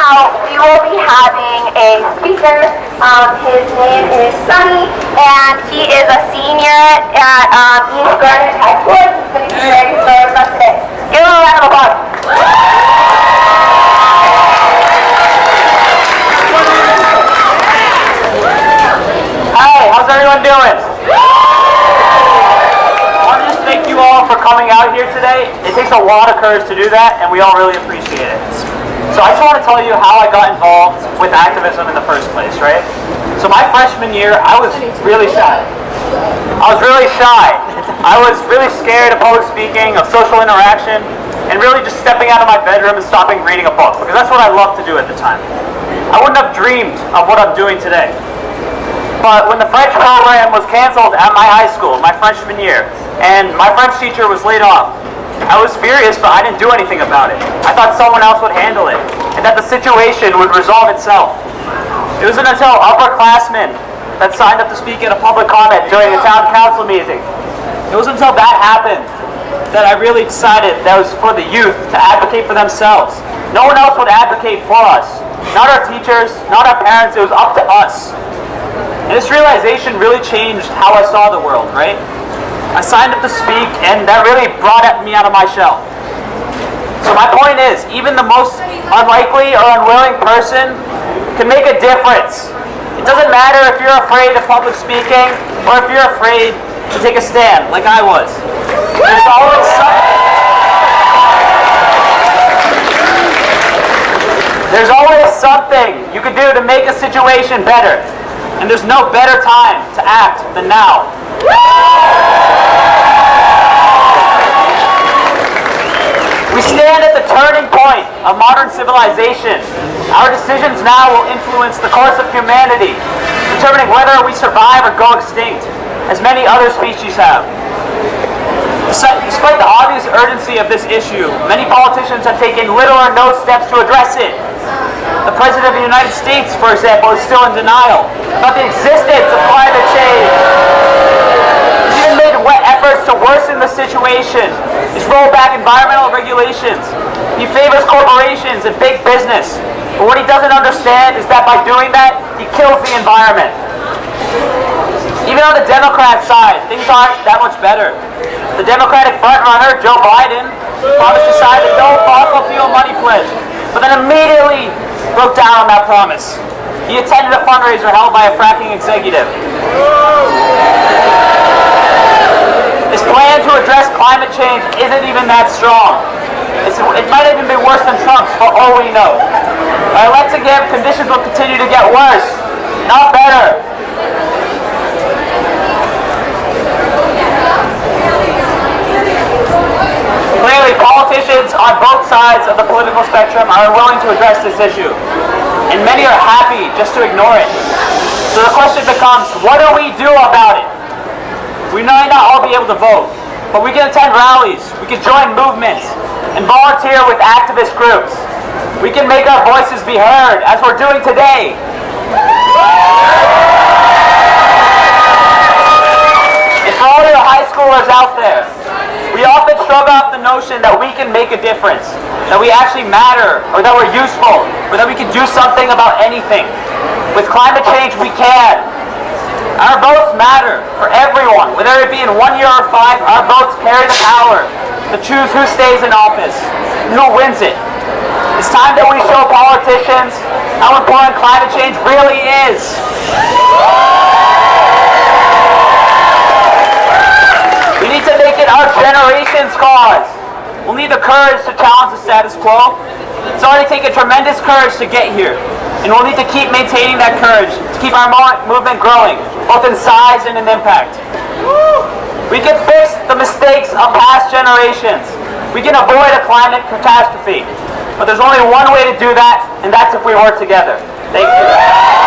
now we will be having a speaker. His name is Sunny, and he is a senior at East Greenwich High School. He's going to be sharing his story with us today. Give him a round of applause. Hi, how's everyone doing? I want to just thank you all for coming out here today. It takes a lot of courage to do that, and we all really appreciate it. So I just want to tell you how I got involved with activism in the first place, right? So my freshman year, I was really shy. I was really scared of public speaking, of social interaction, and really just stepping out of my bedroom and stopping reading a book, because that's what I loved to do at the time. I wouldn't have dreamed of what I'm doing today. But when the French program was canceled at my high school, my freshman year, and my French teacher was laid off, I was furious, but I didn't do anything about it. I thought someone else would handle it, and that the situation would resolve itself. It wasn't until upperclassmen that signed up to speak at a public comment during a town council meeting. It wasn't until that happened that I really decided that it was for the youth to advocate for themselves. No one else would advocate for us. Not our teachers, not our parents, it was up to us. And this realization really changed how I saw the world, right? I signed up to speak, and that really brought me out of my shell. So my point is, even the most unlikely or unwilling person can make a difference. It doesn't matter if you're afraid of public speaking or if you're afraid to take a stand, like I was. There's always something you could do to make a situation better. And there's no better time to act than now. We stand at the turning point of modern civilization. Our decisions now will influence the course of humanity, determining whether we survive or go extinct, as many other species have. Despite the obvious urgency of this issue, many politicians have taken little or no steps to address it. The President of the United States, for example, is still in denial about the existence of climate change. He's even made efforts to worsen the situation. He's rolled back environmental regulations. He favors corporations and big business. But what he doesn't understand is that by doing that, he kills the environment. Even on the Democrat side, things aren't that much better. The Democratic frontrunner, Joe Biden, promised to sign the no fossil fuel money pledge, but then immediately broke down on that promise. He attended a fundraiser held by a fracking executive. His plan to address climate change isn't even that strong. It might even be worse than Trump's, for all we know. Our election conditions will continue to get worse, not better. Clearly, politicians on both sides of the political spectrum are unwilling to address this issue, and many are happy just to ignore it. So the question becomes, what do we do about it? We might not all be able to vote, but we can attend rallies, we can join movements, and volunteer with activist groups. We can make our voices be heard, as we're doing today. And for all your high schoolers out there, we often shrug off the notion that we can make a difference, that we actually matter, or that we're useful, or that we can do something about anything. With climate change, we can. Our votes matter for everyone, whether it be in 1 year or 5. Our votes carry the power to choose who stays in office and who wins it. It's time that we show politicians how important climate change really is. We need to make it our generation's cause. We'll need the courage to challenge the status quo. It's already taken tremendous courage to get here, and we'll need to keep maintaining that courage to keep our movement growing, both in size and in impact. We can fix the mistakes of past generations. We can avoid a climate catastrophe. But there's only one way to do that, and that's if we work together. Thank you.